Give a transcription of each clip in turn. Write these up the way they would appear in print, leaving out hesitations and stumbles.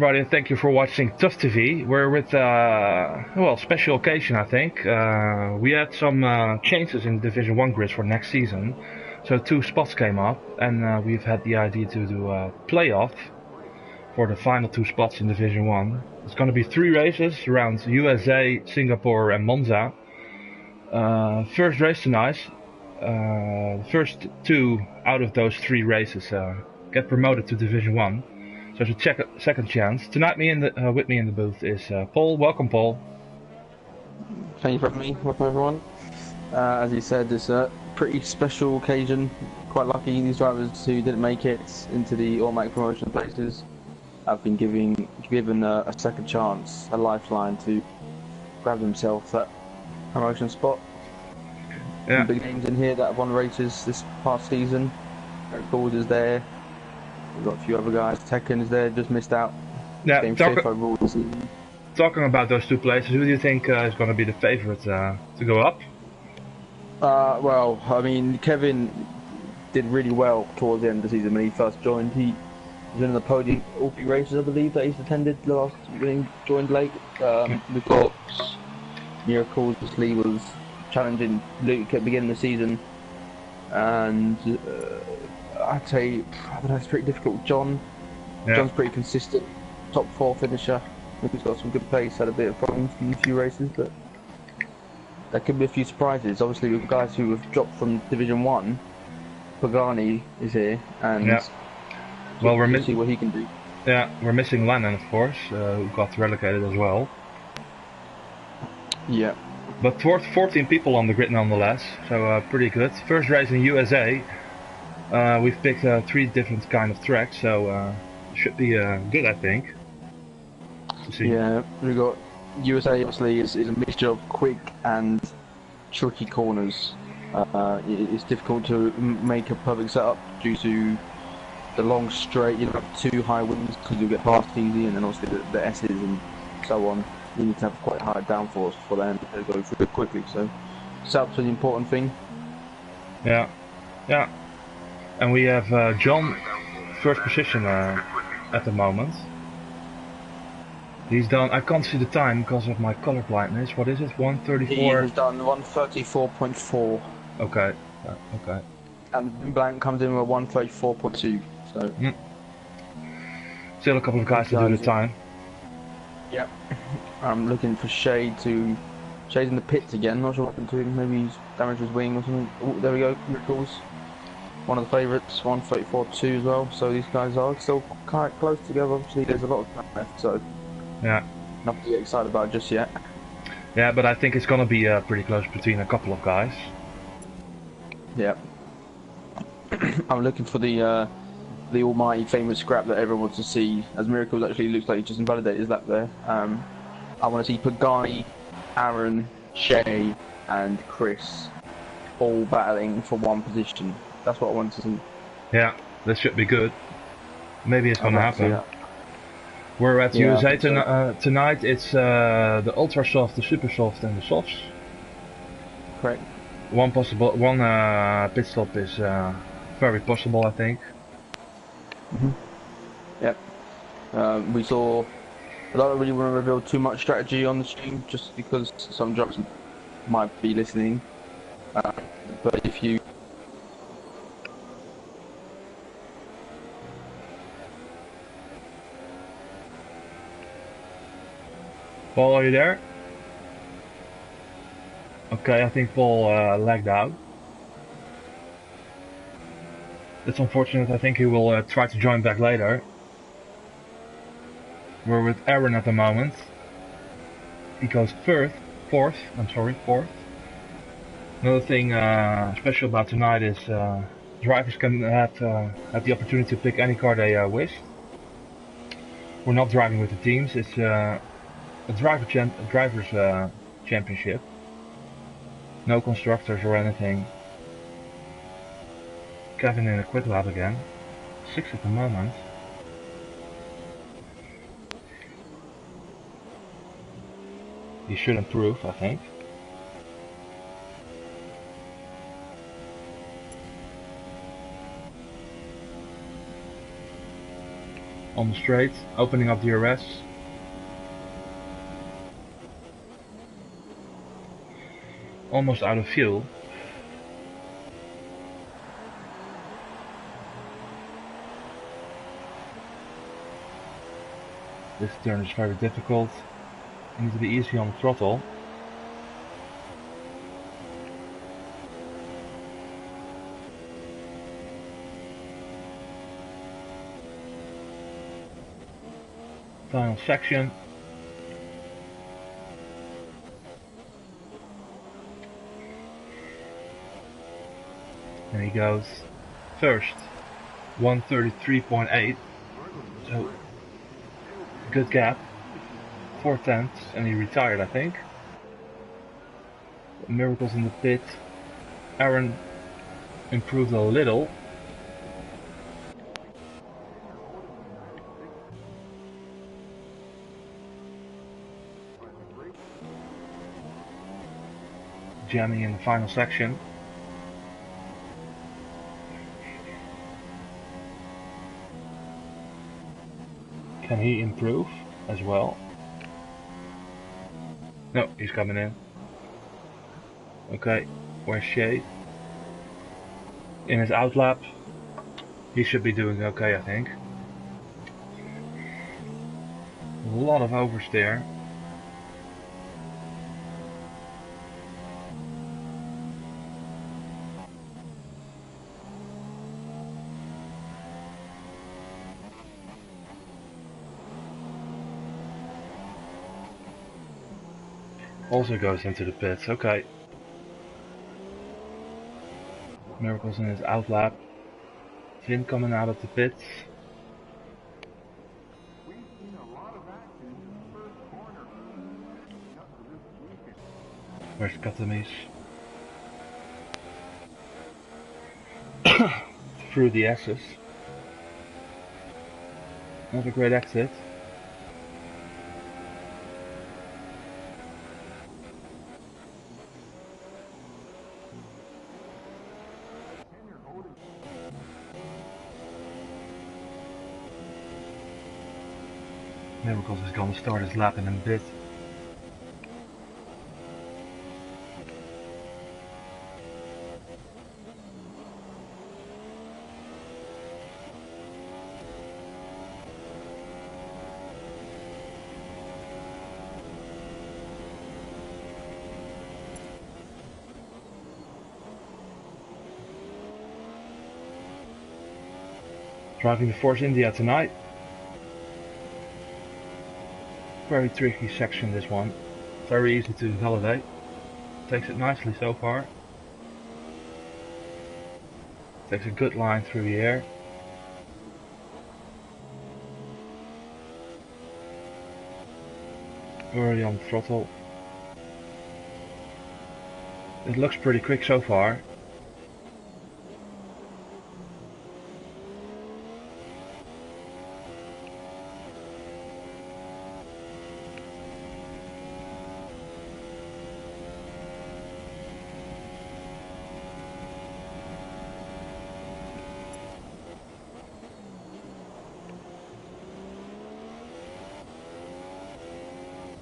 everybody, and thank you for watching TUF TV. We're with well, special occasion, I think. We had some changes in Division 1 grids for next season, so 2 spots came up, and we've had the idea to do a playoff for the final 2 spots in Division 1. It's going to be 3 races around USA, Singapore, and Monza. First race tonight. The first 2 out of those 3 races get promoted to Division 1. So there's a second chance. Tonight with me in the booth is Paul. Welcome, Paul. Thank you for having me. Welcome, everyone. As you said, it's a pretty special occasion. Quite lucky these drivers who didn't make it into the automatic promotion places have been given a second chance, a lifeline to grab themselves that promotion spot. Yeah. Some big names in here that have won races this past season. Eric Gould is there. We've got a few other guys. Tekken is there, just missed out. Yeah. Talking about those 2 places, who do you think is going to be the favorite to go up? Well, I mean, Kevin did really well towards the end of the season when he first joined. He was in the podium all 3 races, I believe, that he's attended last when he joined late. We've got Miracles, obviously, was challenging Luke at the beginning of the season, and I'd say, I don't know, it's pretty difficult. John's pretty consistent, top 4 finisher. I think he's got some good pace, had a bit of problems in a few races, but there could be a few surprises. Obviously, with guys who have dropped from Division 1, Pagani is here, and well, we'll see what he can do. Yeah, we're missing Lennon, of course, who got relegated as well. Yeah. But 14 people on the grid nonetheless, so pretty good. First race in USA. We've picked 3 different kind of tracks, so should be good, I think. To see. Yeah, we got USA. Obviously, is a mixture of quick and tricky corners. It's difficult to make a perfect setup due to the long straight. You have 2 high wings because you'll get past easy, and then also the S's and so on. You need to have quite high downforce for them to go through it quickly. So, setup's an important thing. Yeah, yeah. And we have John, first position at the moment. He's done. I can't see the time because of my color blindness. What is it? 1:34. He has done 1:34.4. Okay. Okay. And blank comes in with 1:34.2. So. Still a couple of guys to do the time. Yep. I'm looking for Shade's in the pits again. Not sure what happened to him. Maybe he's damaged his wing or something. Oh, there we go. Miracles. One of the favourites. 1:34.2 as well. So these guys are still quite close together. Obviously, there's a lot of time left. So. Yeah. Nothing to get excited about just yet. Yeah, but I think it's gonna be pretty close between a couple of guys. Yeah. I'm looking for the almighty famous scrap that everyone wants to see. As Miracles actually looks like he just invalidated his lap there. I want to see Pagani, Aaron, Shay, and Chris all battling for 1 position. That's what I want to see. Yeah, that should be good. Maybe it's gonna happen. We're at USA tonight. It's the ultra soft, the super soft, and the softs. Correct. One pit stop is very possible, I think. Yep. We saw. I don't really want to reveal too much strategy on the stream, just because some drivers might be listening. But if you Paul, are you there? Okay, I think Paul lagged out. That's unfortunate. I think he will try to join back later. We're with Aaron at the moment. He goes fourth. Another thing special about tonight is drivers can have the opportunity to pick any car they wish. We're not driving with the teams. It's a drivers championship. No constructors or anything. Kevin in a quit lap again. 6 at the moment. He should improve, I think. on the straight, opening up DRS. Almost out of fuel. This turn is very difficult. You need to be easy on the throttle. Final section. And he goes first. 1:33.8. So good gap. 4/10, and he retired, I think. Miracles in the pit. Aaron improved a little. Jamming in the final section. Can he improve as well? No, he's coming in. Okay, where's Shea? In his outlap. He should be doing okay, I think. A lot of oversteer. Also goes into the pits, okay. Miracles in his outlap. Finn coming out of the pits. Where's Katamis? Through the S's. Not a great exit. Miracles is gonna start his lap in a bit. Driving the Force India tonight. Very tricky section, this one. Very easy to validate. Takes it nicely so far. Takes a good line through the air. Early on the throttle. It looks pretty quick so far.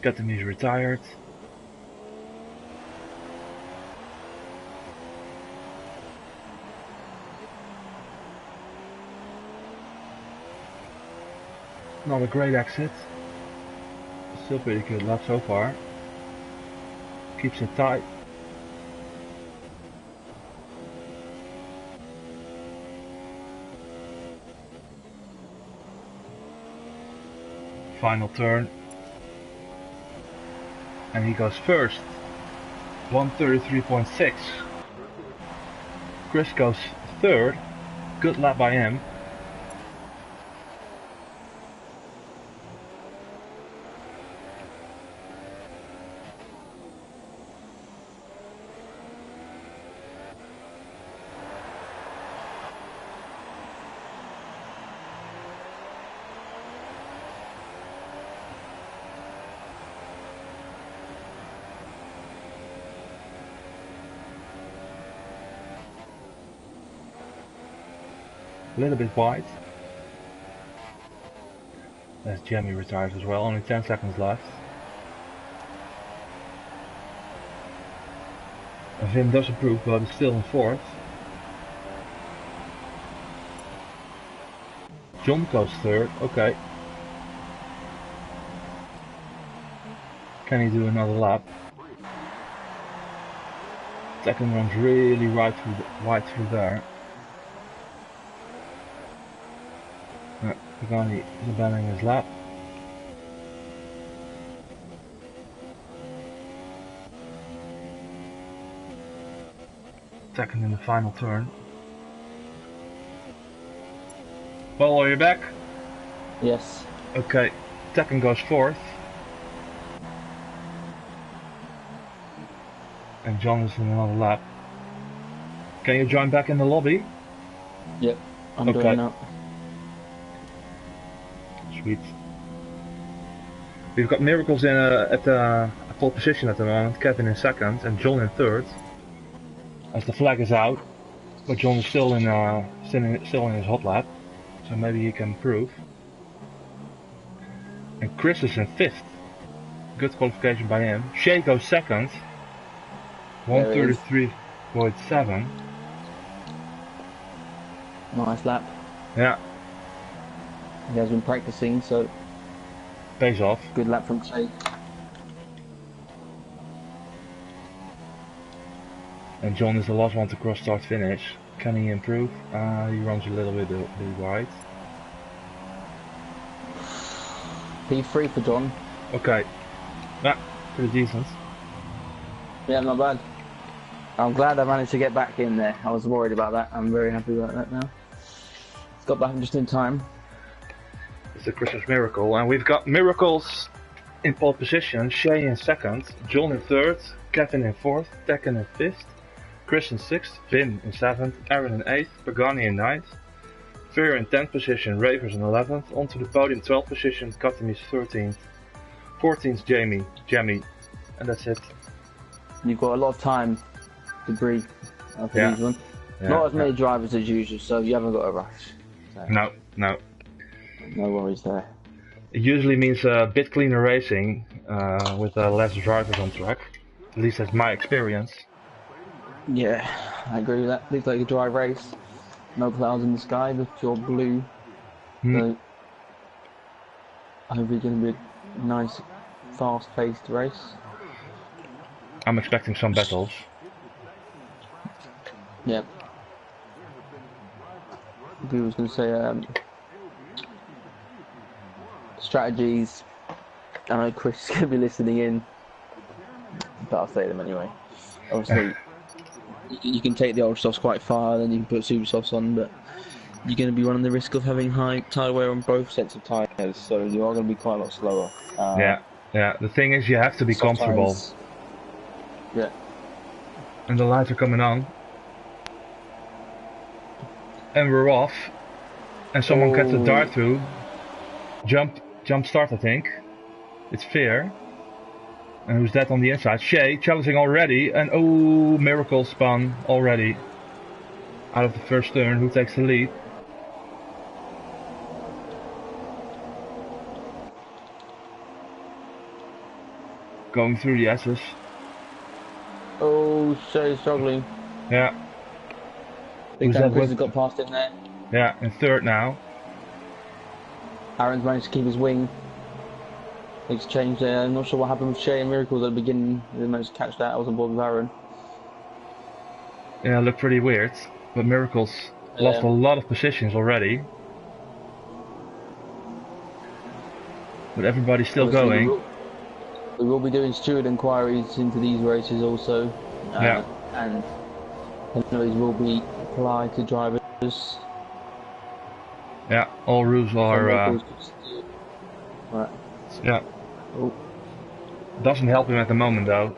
Katamis retired. Not a great exit. Still pretty good lap so far. Keeps it tight. Final turn. And he goes first. 1:33.6. Chris goes third. Good lap by him. A little bit wide. as Jamie retires as well. Only 10 seconds left. Vin does improve, but is still in 4th. John goes 3rd. Okay. Can he do another lap? Second runs really right through there. Pagani is abandoning his lap. Second in the final turn. Well, are you back? Yes. Okay. Second goes 4th. And John is in another lap. Can you join back in the lobby? Yep. I'm Okay. doing that. Sweet. We've got Miracles in at pole position at the moment. Kevin in 2nd and John in 3rd. As the flag is out, but John is still in his hot lap, so maybe he can improve. And Chris is in 5th. Good qualification by him. Shay goes 2nd. 1:33.7. Nice lap. Yeah. He has been practicing, so Pays off. good lap from Jake. And John is the last one to cross start finish. Can he improve? He runs a little bit wide. P3 for John. Okay. Yeah, pretty decent. Yeah, not bad. I'm glad I managed to get back in there. I was worried about that. I'm very happy about that now. Got back just in time. It's a Christmas miracle. And we've got Miracles in pole position. Shay in 2nd. John in 3rd. Kevin in 4th. Tekken in 5th. Chris in 6th. Vin in 7th. Aaron in 8th. Pagani in 9th. Fear in 10th position. Ravers in 11th. Onto the podium 12th position. Katamis 13th. 14th Jamie. And that's it. You've got a lot of time to breathe after Yeah. these ones. Yeah, Not as many drivers as usual, so you haven't got to rush. So No. no worries there. It usually means a bit cleaner racing with less drivers on track. At least that's my experience. Yeah, I agree with that. Looks like a dry race. No clouds in the sky, but pure blue. So hopefully going to be a nice, fast-paced race. I'm expecting some battles. Yep. I was going to say strategies. I know Chris is going to be listening in, but I'll say them anyway. Obviously, you can take the ultra softs quite far, then you can put super softs on, but you're going to be running the risk of having high tyre wear on both sets of tyres, so you are going to be quite a lot slower. Yeah. The thing is, you have to be comfortable. Tyres, yeah. And the lights are coming on. And we're off. And someone gets a dart through. Jump start, I think. It's Fear. And who's that on the inside? Shay challenging already. And oh, Miracle spun already. Out of the first turn. Who takes the lead? Going through the S's. Oh, Shay's struggling. Yeah. Big Who's time that Chris with? has got past him there. Yeah, in 3rd now. Aaron's managed to keep his wing. Exchange there. I'm not sure what happened with Shay and Miracles at the beginning. They managed to catch that. I was on board with Aaron. Yeah, looked pretty weird. But Miracles lost a lot of positions already. But everybody's still Obviously, going. We will be doing steward inquiries into these races also. Yeah. And penalties will be applied to drivers. Yeah, all rules are. Right. Yeah. Oh. Doesn't help him at the moment though.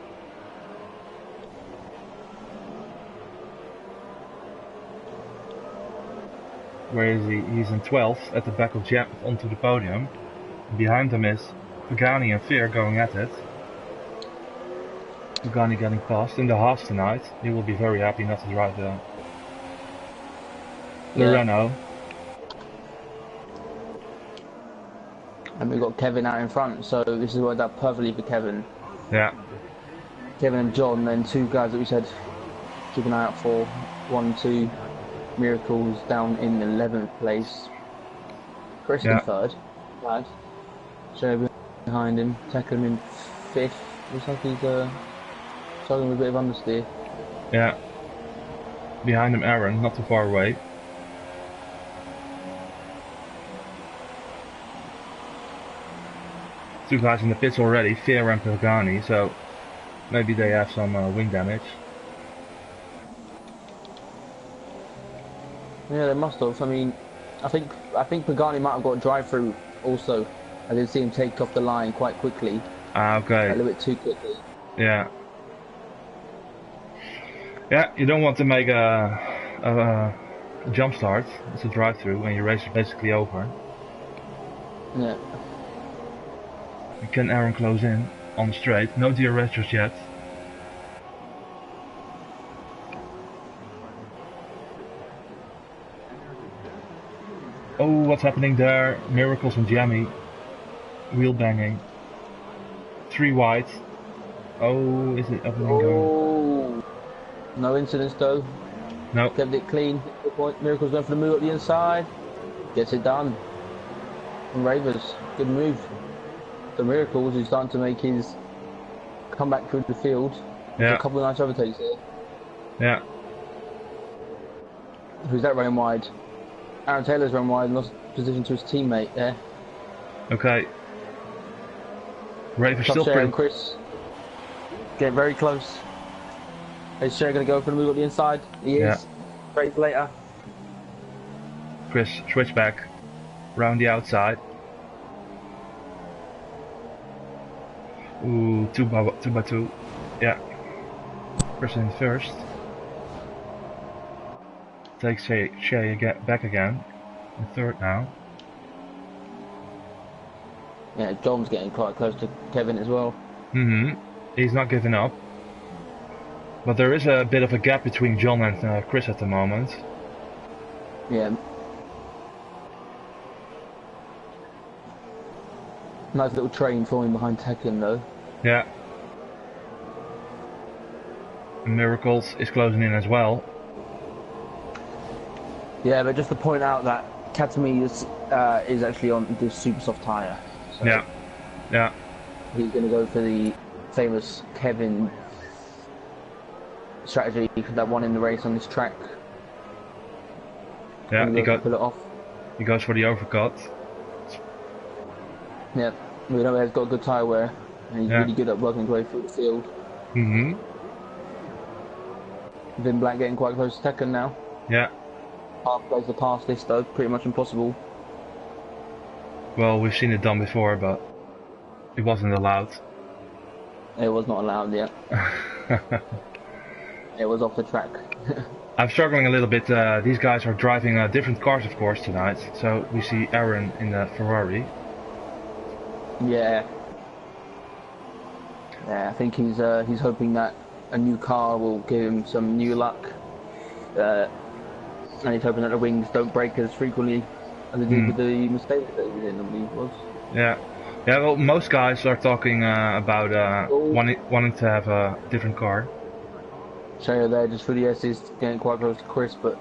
Where is he? He's in 12th at the back of Jam onto the podium. Behind him is Pagani and Fear going at it. Pagani getting past in the Haas tonight. He will be very happy not to drive the Renault. And we've got Kevin out in front, so this is worked out perfectly for Kevin. Yeah. Kevin and John, then two guys that we said keep an eye out for. 1, 2 Miracles down in 11th place. Chris in 3rd. Bad. Sherby behind him. Tekken in 5th. Looks like he's struggling with a bit of understeer. Yeah. Behind him, Aaron, not too far away. Two guys in the pits already, Fear and Pagani, so maybe they have some wing damage. Yeah, they must have. I mean, I think Pagani might have got a drive-through also. I did see him take off the line quite quickly. Ah, okay. A little bit too quickly. Yeah. Yeah, you don't want to make a jump start. It's a drive-through when your race is basically over. Yeah. Can Aaron close in on the straight? No DRS just yet. Oh, what's happening there? Miracles and Jammy. Wheel banging. 3 wide. Oh, is it everything going? No incidents though. No. Kept it clean. Good point. Miracles going for the move up the inside. Gets it done. And Ravers, good move. The Miracles is starting to make his comeback through the field. Yeah. A couple of nice overtakes here. Yeah. Who's that running wide? Aaron Taylor's run wide and lost position to his teammate there. Okay. Ravers Top still Share pretty. and Chris getting very close. Is Share going to go for the move up the inside? He is. Straight later. Chris, switch back. Round the outside. Ooh, 2 by 2. Yeah. Chris in first. Takes Shay back again. In 3rd now. Yeah, John's getting quite close to Kevin as well. He's not giving up. But there is a bit of a gap between John and Chris at the moment. Yeah. Nice little train forming behind Tekken though. Yeah. Miracles is closing in as well. Yeah, but just to point out that Katami is actually on this super soft tyre. So Yeah. Yeah. he's going to go for the famous Kevin strategy that won in the race on this track. Yeah, pull it off. He goes for the overcut. Yeah, we know he's got good tyre wear, and he's really good at working his way through the field. Vin Black getting quite close to Tekken now. Yeah. Half plays to pass this though, pretty much impossible. Well, we've seen it done before, but it wasn't allowed. It was not allowed yet. It was off the track. I'm struggling a little bit. These guys are driving different cars, of course, tonight. So we see Aaron in the Ferrari. Yeah. Yeah, I think he's hoping that a new car will give him some new luck. And he's hoping that the wings don't break as frequently as they did with the Mercedes that he was in, I believe it was. Yeah. Yeah, well, most guys are talking about wanting to have a different car. Shea there just for the S's, getting quite close to Chris, but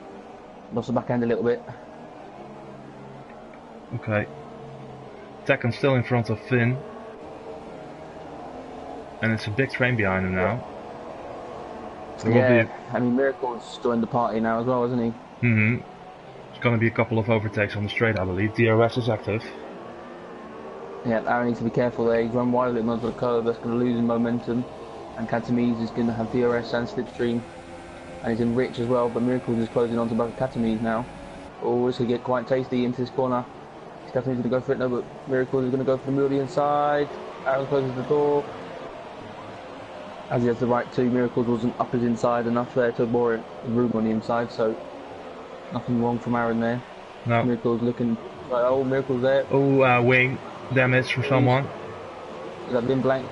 lost the back end a little bit. Okay. Tekken still in front of Finn. And it's a big train behind him now. Yeah, I mean, Miracle's joined the party now as well, isn't he? There's going to be a couple of overtakes on the straight, I believe. DRS is active. Yeah, Aaron needs to be careful there. He's run wide onto the curve, that's going to lose in momentum. And Katamiz is going to have DRS and slipstream. And he's in Rich as well, but Miracles is closing on to both Katamiz now. Oh, this could get quite tasty into this corner. Katamiz going to go for it now, but Miracles is going to go for the middle of the inside. Aaron closes the door. As he has the right to, Miracles wasn't up his inside enough there to bore room on the inside, so nothing wrong from Aaron there. No. Miracles looking, oh, Miracles there. Oh, wing damage from someone. Is that Vin Blank?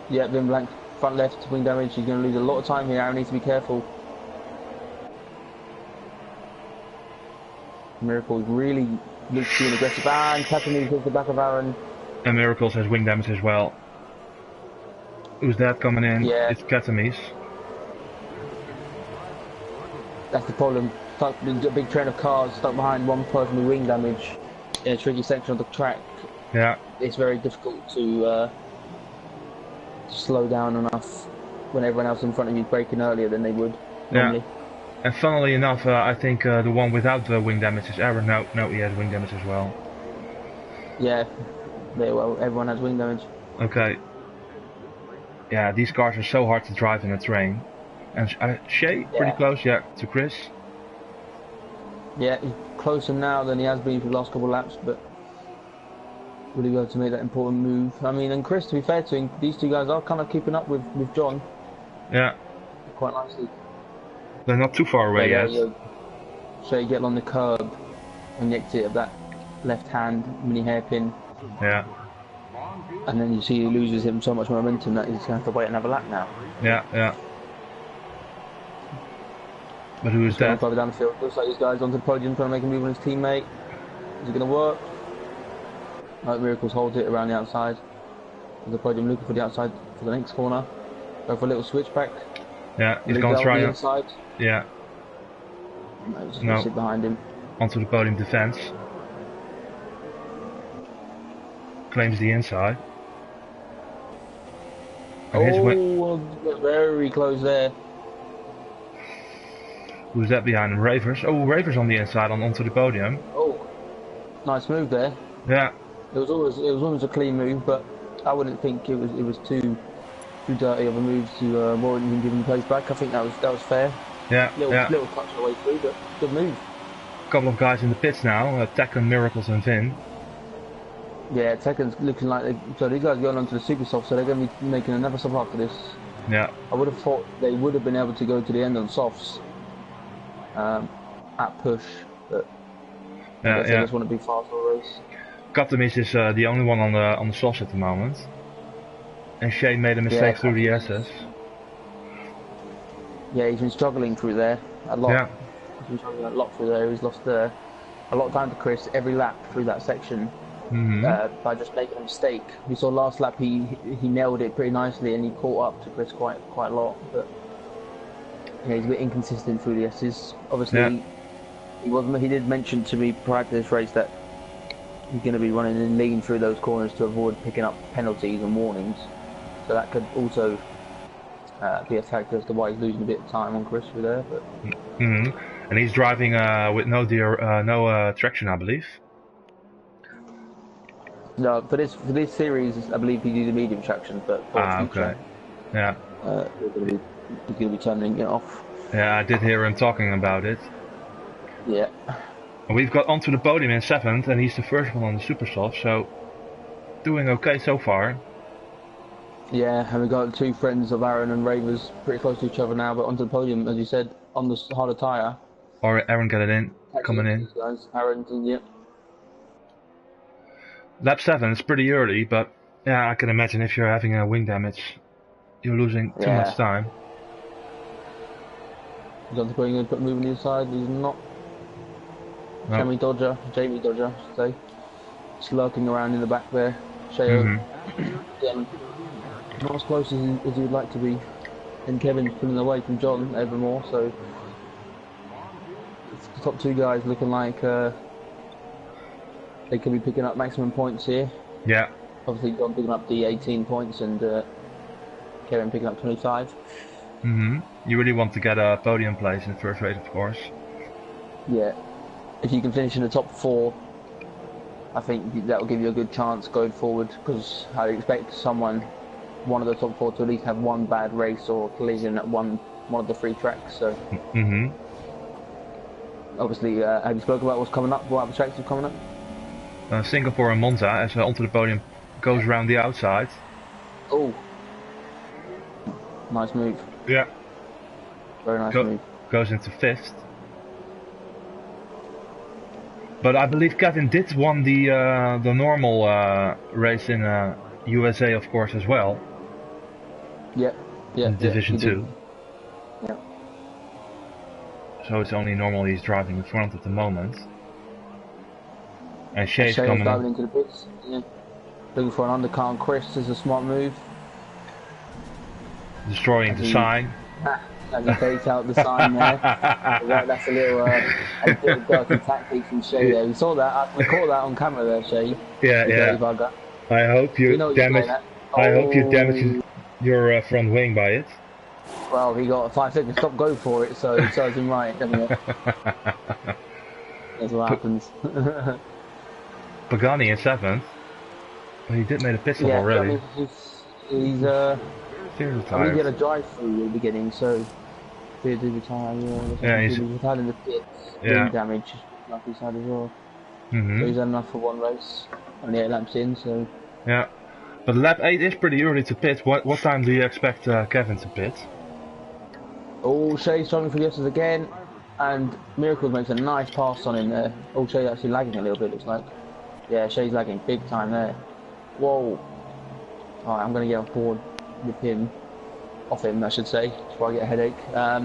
Yeah, Vin Blank, front left, wing damage. He's going to lose a lot of time here. Aaron needs to be careful. Miracles really Luke's being aggressive, and Katamine hits the back of Aaron. And Miracles has wing damage as well. Who's that coming in? Yeah. It's Katamis. That's the problem. Stuck, a big train of cars stuck behind one person with wing damage in a tricky section of the track. Yeah. It's very difficult to slow down enough when everyone else in front of you is braking earlier than they would normally. Yeah. And funnily enough, I think the one without the wing damage is Aaron. No, he has wing damage as well. Yeah, well, everyone has wing damage. Okay. Yeah, these cars are so hard to drive in the terrain. And Shay, pretty close, yeah, to Chris. Yeah, he's closer now than he has been for the last couple of laps, but really got to make that important move. I mean, and Chris, to be fair to him, these two guys are kind of keeping up with John. Yeah. Quite nicely. They're not too far away yet. Shay getting on the curb on the exit of that left hand mini hairpin. Yeah. And then you see he loses him so much momentum that he's going to have to wait another lap now. Yeah. But who is that? Further down the field. Looks like this guy's onto the podium trying to make a move on his teammate. Is it going to work? Right, Miracles holds it around the outside. There's the podium looking for the outside for the next corner. Go for a little switchback. Yeah, he's going to try the inside. Yeah. No, just going to sit behind him. Onto the podium defense. Claims the inside. And very close there. Who's that behind him? Ravers. Oh, Ravers on the inside, onto the podium. Oh, nice move there. Yeah. It was always a clean move, but I wouldn't think it was too dirty of a move to warrant him giving the place back. I think that was fair. Yeah. Little touch on the way through, but good move. Couple of guys in the pits now, Tekken, Miracles and Vin. Yeah, Tekken's looking like so these guys are going on to the super soft, so they're going to be making another sub after this. Yeah. I would have thought they would have been able to go to the end on softs at push, but they just want to be fast for a race. Katamis is the only one on the softs at the moment, and Shane made a mistake through the SS. Yeah, he's been struggling through there a lot. Yeah. He's been struggling a lot through there. He's lost a lot of time to Chris every lap through that section. By just making a mistake. We saw last lap he nailed it pretty nicely and he caught up to Chris quite a lot, but yeah, he's a bit inconsistent through the S's. Obviously, he did mention to me prior to this race that he's going to be running in lean through those corners to avoid picking up penalties and warnings. So that could also be a factor as to why he's losing a bit of time on Chris through there. But and he's driving with no traction, I believe. No, for this series, I believe he uses medium traction, but for future, yeah, he's going to be turning it off. Yeah, I did hear him talking about it. Yeah. And we've got onto the podium in 7th, and he's the first one on the super soft, so doing okay so far. Yeah, and we got two friends of Aaron and Ravers pretty close to each other now, but onto the podium, as you said, on the harder tyre. Or Aaron got it in, coming in. Guys, Aaron's in, yep. Lap 7 is pretty early, but yeah, I can imagine if you're having a wing damage, you're losing too much time. He's on the going to put moving the inside, he's not. No. Jamie Dodger, I should say. Just lurking around in the back there. Sheo, again, not as close as he would like to be. And Kevin's pulling away from John ever more, so it's the top two guys looking like they could be picking up maximum points here. Yeah. Obviously John picking up the 18 points and Kevin picking up 25. You really want to get a podium place in the first race, of course. Yeah. If you can finish in the top 4, I think that will give you a good chance going forward, because I expect one of the top 4 to at least have one bad race or collision at one of the 3 tracks. So. Obviously, have you spoken about what's coming up? What other tracks are coming up? Singapore and Monza, as onto the podium goes around the outside. Oh, nice move. Yeah. Very nice move. Goes into 5th. But I believe Kevin did won the normal race in USA, of course, as well. Yeah. In Division 2. Yeah. So it's only normal he's driving in front at the moment. And Shea's Shea coming diving in. into the pits. Yeah. Looking for an undercut on Chris is a smart move. Destroying As the he, sign. as he takes out the sign there. That's a little dirty tactic from Shea there. We saw that. We caught that on camera there, Shea. Yeah, The dirty yeah. bugger. I hope We you know you're damage. playing that. I hope you damage Oh, your front wing by it. well, he got a 5-second stop go for it, so it serves him right, doesn't it? That's what happens. Pagani in 7th. Well, he did make a pit stop Yeah, I already. mean, he's I mean, he had a drive through at the beginning, so did retire. Yeah, Yeah, he retired in the pits, yeah. wing damage, like he said as well. So Mhm. he's had enough for one race, only 8 laps in. So Yeah. But lap 8 is pretty early to pit. What time do you expect Kevin to pit? oh, Shea's struggling for guesses again, and Miracles makes a nice pass on him there. Oh, Shea's actually lagging a little bit. Looks like, yeah, Shea's lagging big time there. Whoa! Alright, I'm gonna get on board with him. Off him, I should say, before I get a headache. I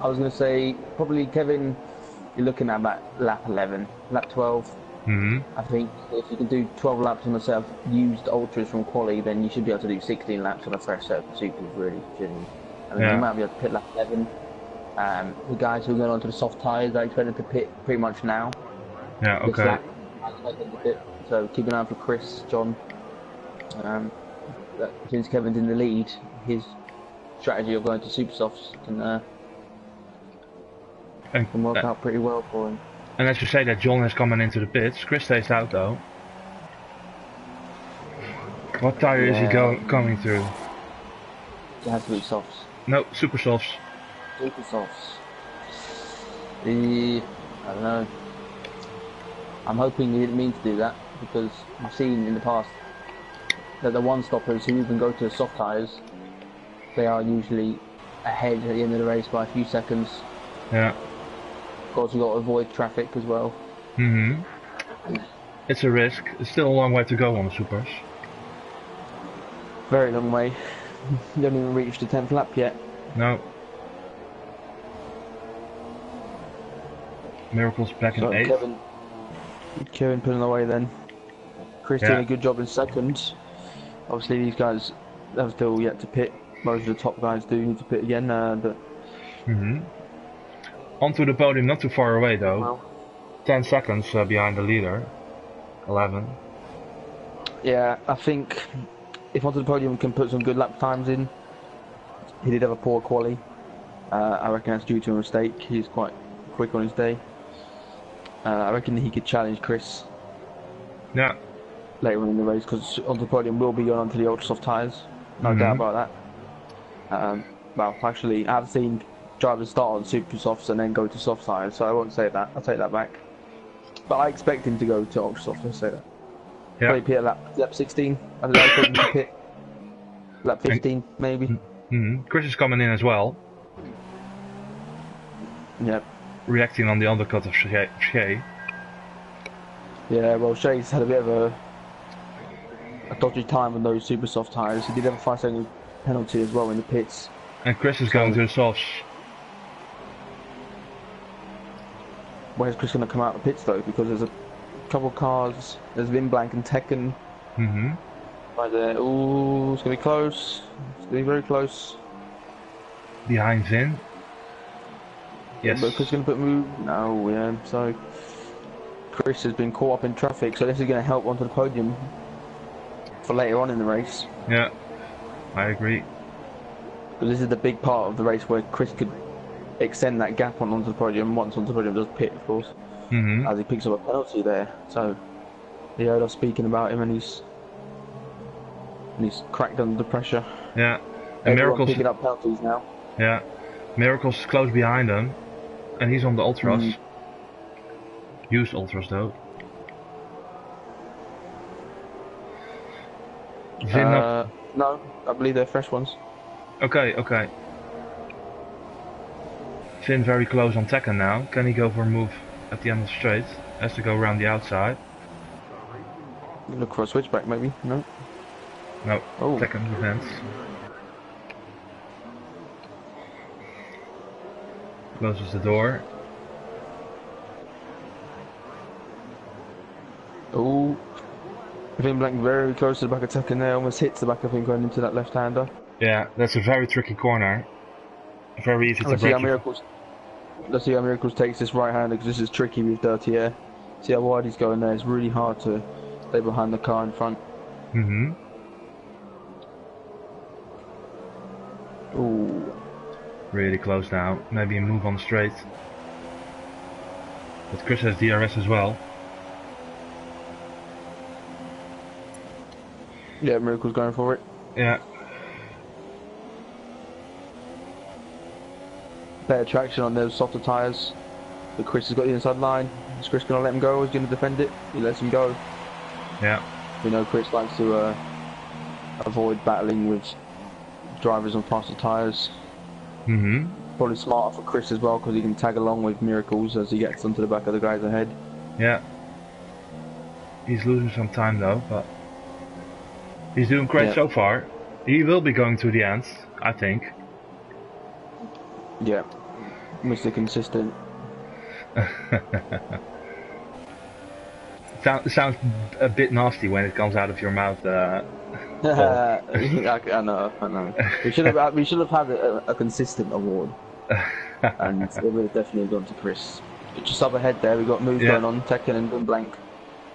was going to say, probably Kevin, you're looking at about lap 11, lap 12. Mhm. I think if you can do 12 laps on a set of used ultras from quali, then you should be able to do 16 laps on a fresh set of supers, really, shouldn't you? I mean, Yeah. you might be able to pit lap 11. The guys who are going onto the soft tyres, I expect them to pit pretty much now. Yeah. This Okay. lap, I expect them to pit. So keep an eye out for Chris, John. Since Kevin's in the lead, his strategy of going to super softs can work out pretty well for him. And as you say that John is coming into the pits, Chris stays out though. What tire is he coming through? It has to be softs. No, super softs. Super softs. I don't know. I'm hoping he didn't mean to do that, because I've seen in the past that the one-stoppers who even go to the soft tyres, they are usually ahead at the end of the race by a few seconds. Yeah. Of course, you've got to avoid traffic as well. Mhm. It's a risk. It's still a long way to go on the supers. Very long way. You haven't even reached the 10th lap yet. No. Miracles back in 8th. Kevin pulling away then. Chris doing a good job in second. Obviously, these guys have still yet to pit. Most of the top guys do need to pit again. Onto the podium, not too far away though. Well, 10 seconds behind the leader. 11. yeah, I think if onto the podium can put some good lap times in. He did have a poor quali. I reckon that's due to a mistake. He's quite quick on his day. I reckon he could challenge Chris. Yeah. Later on in the race, because onto the podium will be going onto the ultra soft tyres. No doubt about that. Well, actually, I've seen drivers start on super softs and then go to soft tyres, so I won't say that. I'll take that back. But I expect him to go to ultra soft. I'll say that. Yeah. Probably pit at lap 16. I expect him to pit lap 15, maybe. Chris is coming in as well. Yep. Reacting on the undercut of Shea. Yeah, well, Shea's had a bit of a dodgy time on those super soft tyres. He did have a 5-second penalty as well in the pits. And Chris is going to the softs. Where's Chris going to come out of the pits though? Because there's a couple of cars. There's Vin Blank and Tekken. Right there. Ooh, it's going to be close. It's going to be very close. Behind Vin. Yes. But Chris going to put move. No, yeah. So Chris has been caught up in traffic, so this is going to help onto the podium for later on in the race. Yeah, I agree. Because this is the big part of the race where Chris could extend that gap onto the podium once onto the podium does pit, of course, as he picks up a penalty there. So he heard us speaking about him, and he's cracked under the pressure. Yeah, and Miracles picking up penalties now. Yeah, Miracles is close behind him, and he's on the ultras. Used ultras though. No, I believe they're fresh ones. Okay. Finn very close on Tekken now. Can he go for a move at the end of the straight? Has to go around the outside. Look for a switchback maybe, no? No, Oh. Tekken defense. Closes the door. Oh, Vin Blank very close to the back of Tekken there, almost hits the back of him going into that left-hander. Yeah, that's a very tricky corner. Very easy to Let's see break. how Miracles. Let's see how Miracles takes this right-hander because this is tricky with dirty air. See how wide he's going there. It's really hard to stay behind the car in front. Mm-hmm. Ooh. Really close now. Maybe a move on the straight. But Chris has DRS as well. Yeah, Miracle's going for it. Yeah. Better traction on those softer tyres. But Chris has got the inside line. Is Chris going to let him go or is he going to defend it? He lets him go. Yeah. We know Chris likes to avoid battling with drivers on faster tyres. Mm-hmm. Probably smarter for Chris as well because he can tag along with Miracles as he gets onto the back of the guys ahead. Yeah. He's losing some time though, but he's doing great so far. He will be going to the end, I think. Yeah. Mr. Consistent. Sounds a bit nasty when it comes out of your mouth. I know. We should have had a consistent award, and it would have definitely gone to Chris. Just up ahead there, we got moves going on. Tekken and Vin Blank.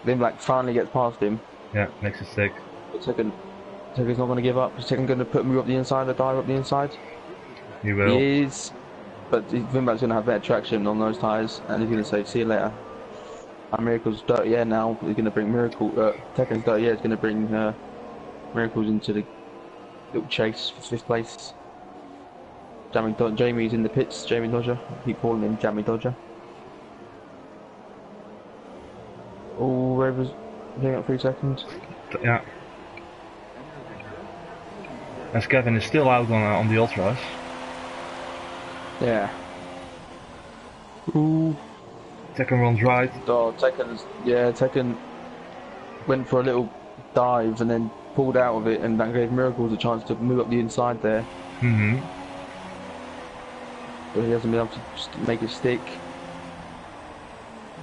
Vin Blank finally gets past him. Yeah, makes it stick. But Tekken's not going to give up. Is Tekken going to put move up the inside or dive up the inside? He will. He is, but Vin Blank's going to have better traction on those tyres, and he's going to say, "See you later." And Miracle's dirty air now. He's going to bring Tekken's dirty air is going to bring Miracles into the little chase for 5th place. Jamie's in the pits. Jamie Dodger. I keep calling him Jamie Dodger. Oh, Rovers hitting up 3 seconds. Yeah. As Kevin is still out on the ultras. Yeah. Ooh. Tekken runs right. Oh, Tekken went for a little dive and then pulled out of it, and that gave Miracles a chance to move up the inside there. Mm-hmm. But he hasn't been able to just make it stick.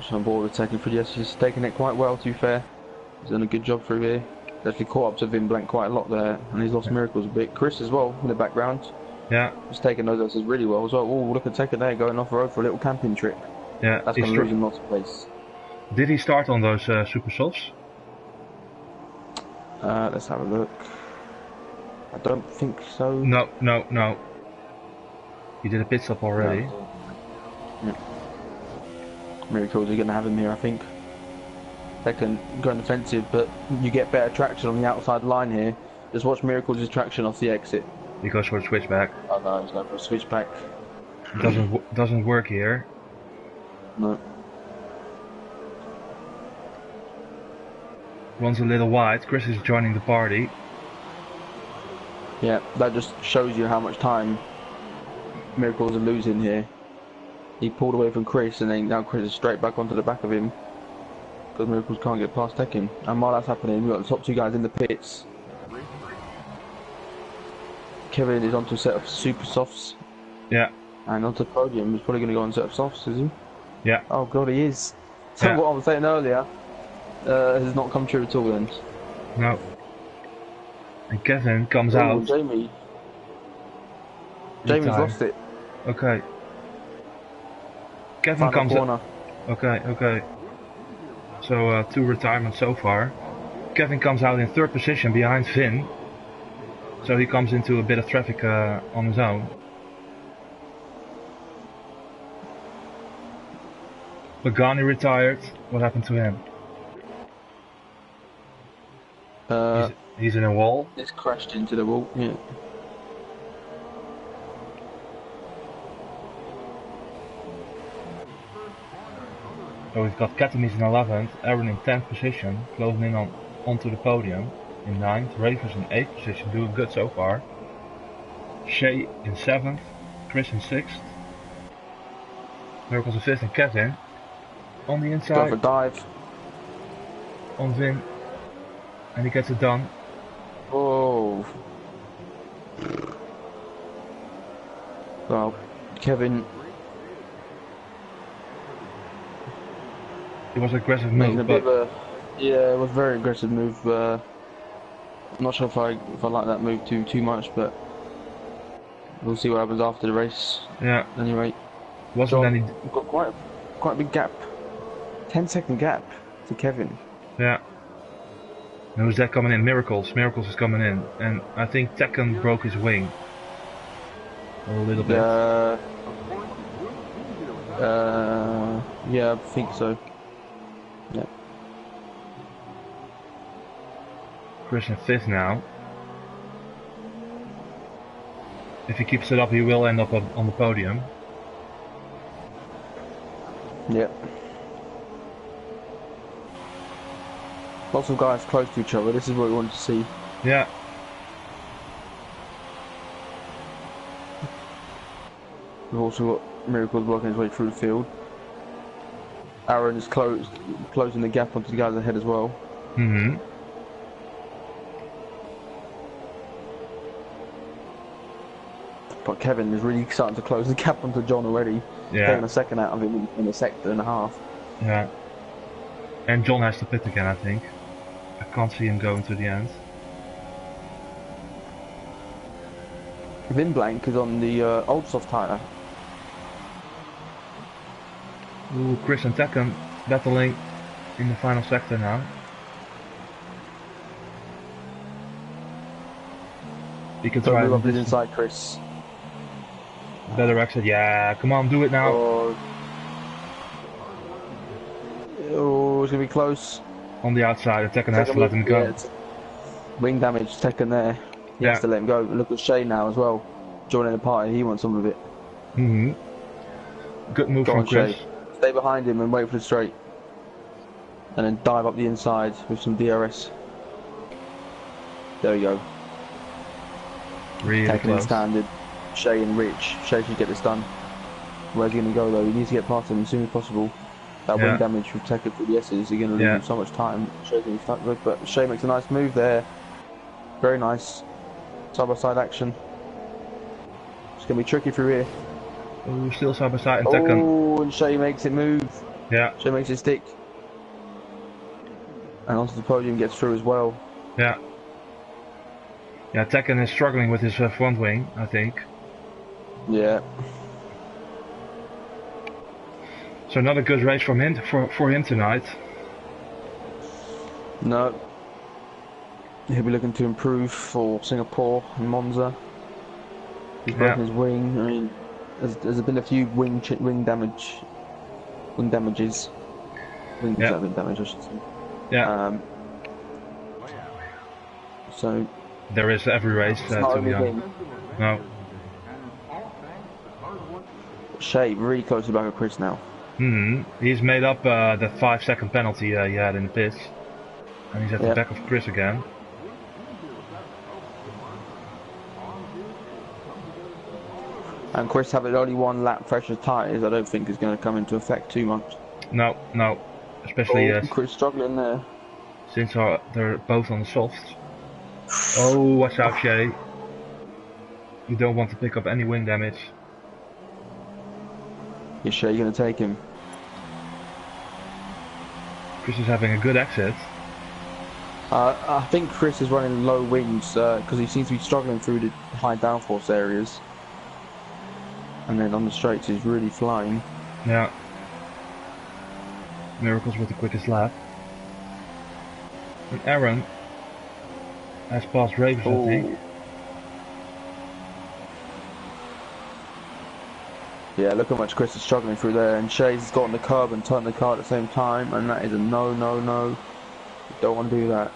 So I'm bored with Tekken for yes, he's taking it quite well, to be fair. He's done a good job through here. He's actually caught up to Vin Blank quite a lot there, and he's lost Miracles a bit. Chris as well in the background. Yeah. He's taking those answers really well as well. Oh, look at Tekken there going off the road for a little camping trip. Yeah. That's going to lose him lots of place. Did he start on those super softs? Let's have a look. I don't think so. No. He did a pit stop already. Yeah. Miracles are going to have him here, I think. Tekken going defensive, but you get better traction on the outside line here. Just watch Miracles' traction off the exit. He goes for a switchback. Oh no, he's going for a switchback. Doesn't work here. No. Runs a little wide. Chris is joining the party. Yeah, that just shows you how much time Miracles are losing here. He pulled away from Chris, and then now Chris is straight back onto the back of him because Miracles can't get past Tekken. And while that's happening, we've got the top 2 guys in the pits. Kevin is onto a set of super softs. Yeah. And onto the podium. He's probably going to go on a set of softs, is he? Yeah. Oh god, he is. So Yeah. what I was saying earlier has not come true at all then. No. And Kevin comes out. Jamie's lost it. Okay. Kevin comes out. Okay. So 2 retirements so far. Kevin comes out in 3rd position behind Vin. So he comes into a bit of traffic on his own. Pagani retired. What happened to him? He's in a wall. It's crashed into the wall. Yeah. So we've got Katamis in 11th, Aaron in 10th position, closing in onto the podium in 9th, Ravens in 8th position, doing good so far. Shay in 7th, Chris in 6th, Miracles in 5th, and Kevin on the inside. Go for a dive. On Vin, and he gets it done. Oh. Well, Kevin It was an aggressive making move, a bit but of Yeah, it was a very aggressive move. I'm not sure if I like that move too much, but we'll see what happens after the race. Yeah. Anyway, Wasn't John any. got quite a big gap, 10-second gap to Kevin. Yeah. And who's that coming in? Miracles. Miracles is coming in, and I think Tekken broke his wing a little bit. Yeah, I think so. Yeah. Chris in 5th now. If he keeps it up, he will end up on the podium. Yeah. Lots of guys close to each other. This is what we wanted to see. Yeah. We've also got Miracles working his way through the field. Aaron is closing the gap onto the guys ahead as well. Mm-hmm. But Kevin is really starting to close the gap onto John already. Yeah. Taking a second out of him in a sector and a half. Yeah. And John has to pit again, I think. I can't see him going to the end. Vin Blank is on the old soft tyre. Ooh, Chris and Tekken battling in the final sector now. He can try move up his inside, Chris. Better exit, yeah, come on, do it now. Oh, it's gonna be close. On the outside, Tekken has to let him go. Wing damage, Tekken there. He has to let him go. Look at Shay now as well. Joining the party, he wants some of it. Mm-hmm. Good move from Chris. Shay. Stay behind him and wait for the straight. And then dive up the inside with some DRS. There we go. Really Tekken close. standard. Shay and Rich. Shay should get this done. Where's he going to go though? He needs to get past him as soon as possible. That wing damage with Tekken through the S's, you're going to lose so much time. Shay's going to be stuck with, but Shay makes a nice move there. Very nice. Side by side action. It's going to be tricky through here. Oh, still side by side in Tekken. Oh, and Shay makes it move. Yeah. Shay makes it stick. And onto the podium, gets through as well. Yeah. Yeah, Tekken is struggling with his front wing, I think. Yeah. So not a good race from him for him tonight. No. He'll be looking to improve for Singapore and Monza. He's broken his wing. I mean, there's been a few wing damages. Wings have been damaged, I should say. Yeah. So there is every race to be honest. No. Shay really close to the back of Chris now. He's made up the 5-second penalty he had in the pits. And he's at the back of Chris again. And Chris having only one lap fresher tyres, I don't think is going to come into effect too much. No. Especially Chris struggling there. Since they're both on the softs. Oh, watch out, Shay. You don't want to pick up any wing damage. Is Shay going to take him? Chris is having a good exit. I think Chris is running low wings because he seems to be struggling through the high downforce areas. And then on the straights he's really flying. Yeah. Miracles with the quickest lap. And Aaron has passed Ravens, I think. Yeah, look how much Chris is struggling through there, and Shay's got on the curb and turned the car at the same time, and that is a no. You don't want to do that.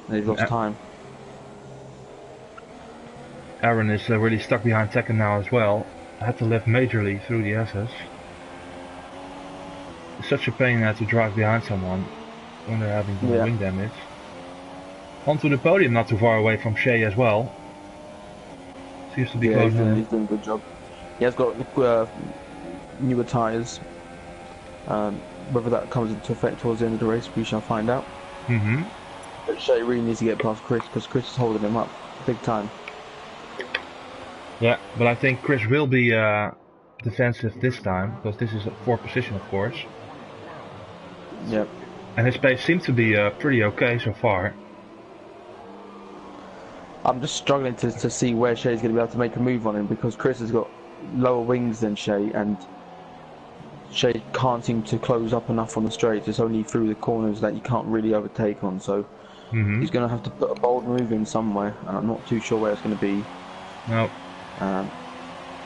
And he's lost time. Aaron is really stuck behind Tekken now as well. I had to lift majorly through the SS. It's such a pain to drive behind someone when they're having wing damage. Onto the podium, not too far away from Shay as well. Seems to be close. He's doing a good job. He has got newer tyres. Whether that comes into effect towards the end of the race, we shall find out. But Shay really needs to get past Chris because Chris is holding him up big time. Yeah, but I think Chris will be defensive this time because this is a 4th position, of course. Yep. And his pace seems to be pretty okay so far. I'm just struggling to see where Shea's going to be able to make a move on him, because Chris has got lower wings than Shea, and Shea can't seem to close up enough on the straights. It's only through the corners that you can't really overtake on, so he's going to have to put a bold move in somewhere, and I'm not too sure where it's going to be. No.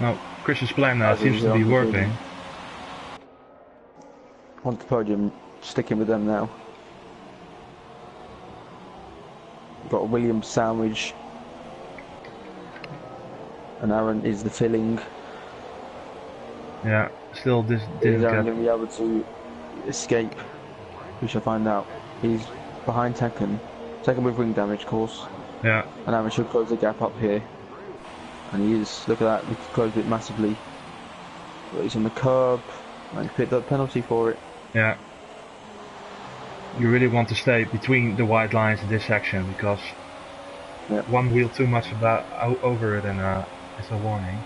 No, Chris's plan seems to be working. On the podium, sticking with them now. Got a Williams sandwich, and Aaron is the filling. Yeah, still didn't Is Aaron going to be able to escape? We shall find out. He's behind Tekken with wing damage, of course. Yeah. And Aaron should close the gap up here. And he is. Look at that, he closed it massively. But he's on the curb, and he picked up penalty for it. Yeah. You really want to stay between the white lines in this section, because one wheel too much over it and it's a warning.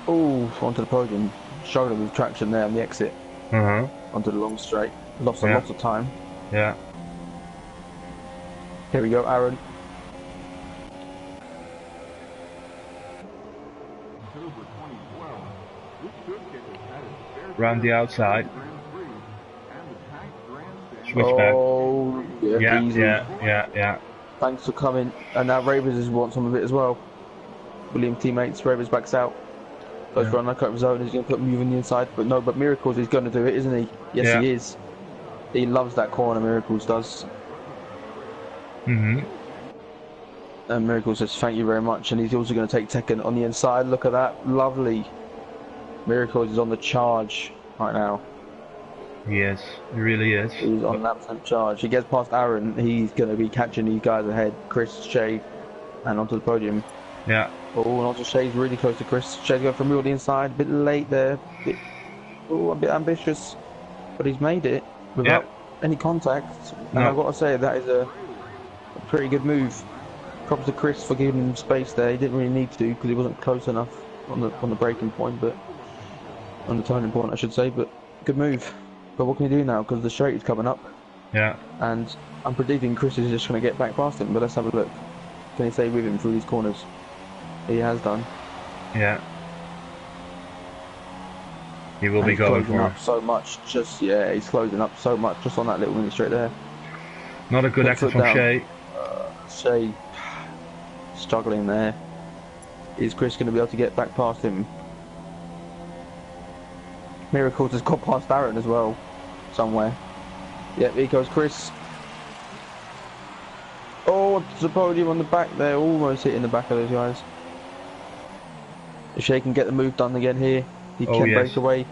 Oh, onto the podium. Struggling with traction there on the exit. Onto the long straight. Lost a lot of time. Yeah. Here we go, Aaron. Round the outside. Switchback. Oh, yeah, easy. Yeah. Thanks for coming. And now Ravers is want some of it as well. William teammates, Ravers backs out. Goes for an undercut zone, he's going to put move on the inside. But no, but Miracles is going to do it, isn't he? Yes, he is. He loves that corner, Miracles does. And Miracles says thank you very much. And he's also going to take Tekken on the inside. Look at that. Lovely. Miracles is on the charge right now. Yes, he really is. He's on an absolute charge. He gets past Aaron, he's going to be catching these guys ahead. Chris, Shea, and onto the podium. Yeah. Oh, and also Shea's really close to Chris. Shea's going for a move on the inside, a bit late there. A bit ambitious. But he's made it without any contact. And I've got to say, that is a pretty good move. Props to Chris for giving him space there. He didn't really need to do, because he wasn't close enough on the braking point, but on the turning point, I should say. But good move. But what can you do now? Because the straight is coming up. Yeah. And I'm predicting Chris is just going to get back past him. But let's have a look. Can he stay with him through these corners? He has done. Yeah. He will be going for up so much. He's closing up so much just on that little mini straight there. Not a good exit from Shea. Shea struggling there. Is Chris going to be able to get back past him? Miracles has got past Aaron as well, somewhere. Yep, here goes Chris. Oh, the podium on the back there, almost hitting the back of those guys. If Shea can get the move done again here, he can break away.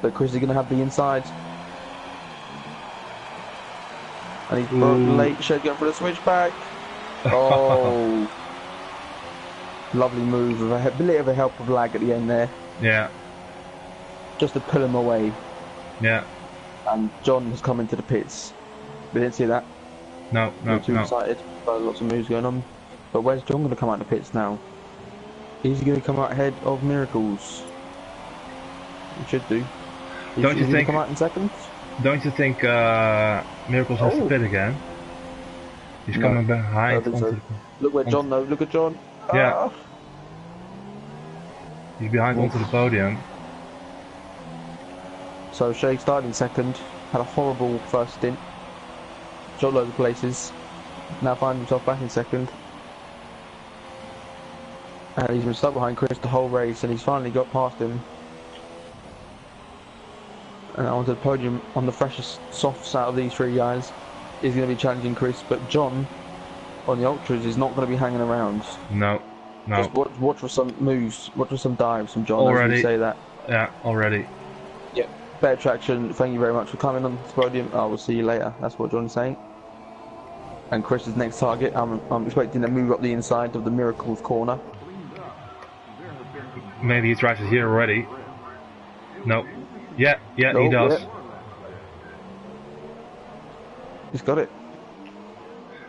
But Chris is going to have the inside. And he's late. Shea's going for the switchback. Oh. Lovely move with a bit of a help of lag at the end there. Yeah. Just to pull him away. Yeah. And John has come into the pits. We didn't see that. No. Too excited. Lots of moves going on. But where's John going to come out of the pits now? Is he going to come out ahead of Miracles? He should do. Don't you think? Come out in second? Don't you think Miracles has to pit again? He's coming behind. Look where John though. Look at John. Yeah. He's behind onto the podium. So Shea started in second. Had a horrible first stint. Shot loads of places. Now finds himself back in second. And he's been stuck behind Chris the whole race, and he's finally got past him. And onto the podium on the freshest softs out of these three guys. He's going to be challenging Chris, but John on the ultras is not going to be hanging around. No. Just watch for some moves, watch for some dives from John. Already. As we say that. Yeah, already. Yep. Better traction. Thank you very much for coming on the podium. I will see you later. That's what John's saying. And Chris's next target, I'm expecting to move up the inside of the Miracles corner. Maybe he tries it here already. No. Yeah, he does. Yeah. He's got it.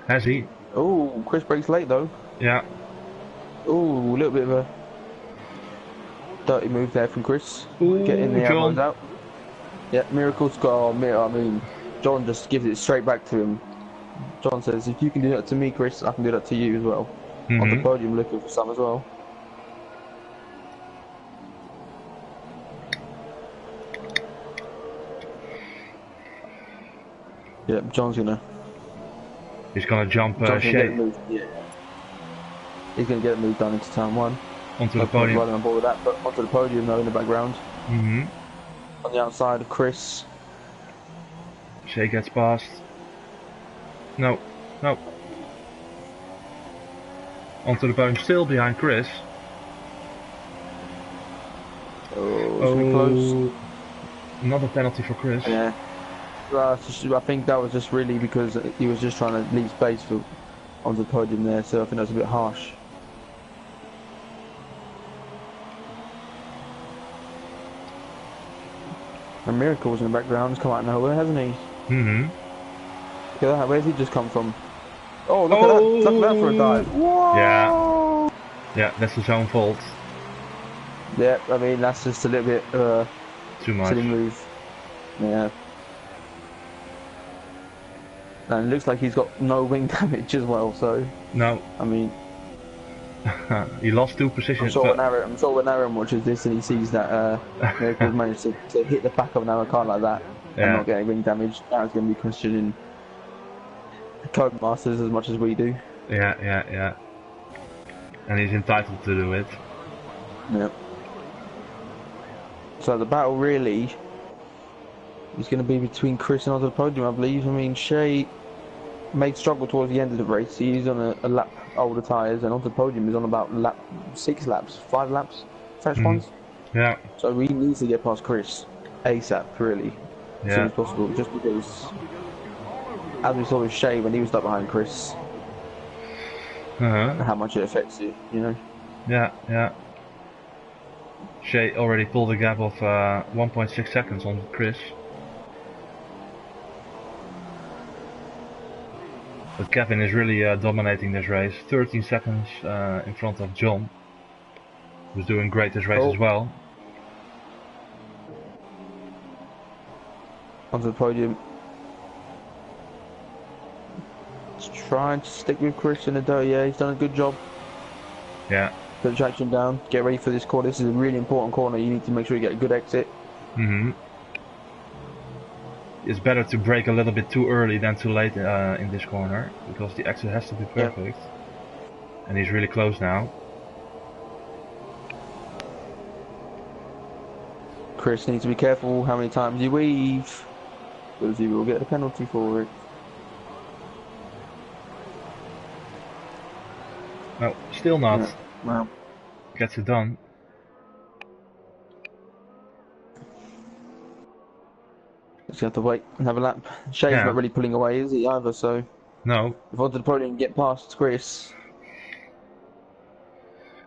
Has he? Oh, Chris breaks late though. Yeah. Oh, a little bit of a dirty move there from Chris. Ooh, getting the elbows out. Yeah, Miracle's got. I mean, John just gives it straight back to him. John says, "If you can do that to me, Chris, I can do that to you as well." On the podium, looking for some as well. Yeah, John's gonna. He's gonna jump Shea. Yeah. He's gonna get a move done into turn 1. Onto the podium. Running on board with that, but onto the podium though in the background. On the outside of Chris. Shea gets past. No. Onto the podium, still behind Chris. Oh, close. Another penalty for Chris. Yeah. I think that was just really because he was just trying to leave space for onto the podium there, so I think that was a bit harsh. And Miracle's in the background, he's come out of nowhere, hasn't he? Look at that, where's he just come from? Oh, look at that! Look at that for a dive! Whoa! Yeah, that's his own fault. Yeah, I mean, that's just a little bit too much. Silly move. Yeah. And it looks like he's got no wing damage as well, so... No. I mean... he lost 2 positions. I'm sure when Aaron watches this and he sees that Miracle's managed to hit the back of another car like that and not get any wing damage, Aaron's going to be questioning Codemasters as much as we do. Yeah. And he's entitled to do it. Yep. So the battle really is going to be between Chris and onto the podium, I believe. I mean, Shea may struggle towards the end of the race. He's on a lap older tyres, and onto the podium is on about 5 laps, fresh ones. Yeah. So he needs to get past Chris ASAP, really, as soon as possible, just because, as we saw with Shea when he was stuck behind Chris, how much it affects you, you know? Yeah. Shea already pulled a gap of 1.6 seconds on Chris. But Kevin is really dominating this race. 13 seconds in front of John, who's doing great this race as well. Onto the podium. Just trying to stick with Chris in the dirt. Yeah, he's done a good job. Yeah. Put the traction down. Get ready for this corner. This is a really important corner. You need to make sure you get a good exit. It's better to brake a little bit too early than too late in this corner, because the exit has to be perfect. And he's really close now. Chris needs to be careful how many times you weave, because he will get a penalty for it. No, still not. Yeah. Wow. Gets it done. Just have to wait and have a lap. Shea's not really pulling away, is he, either, so... No. If onto the podium and get past Chris...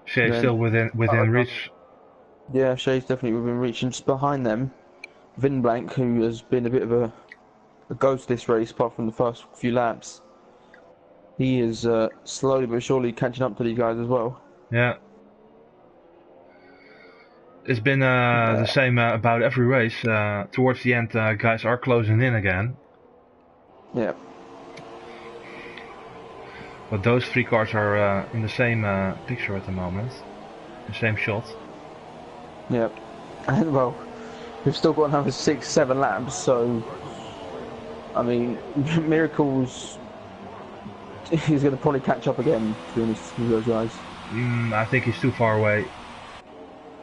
Shea's still within reach. Yeah, Shea's definitely within reach. And just behind them, Vinblank, who has been a bit of a ghost this race, apart from the first few laps. He is slowly but surely catching up to these guys as well. Yeah. It's been the same about every race. Towards the end, guys are closing in again. Yeah. But those 3 cars are in the same picture at the moment. The same shot. Yeah. And well, we've still got another 6-7 laps, so... I mean, Miracle's... He's going to probably catch up again, to be honest with those guys. I think he's too far away.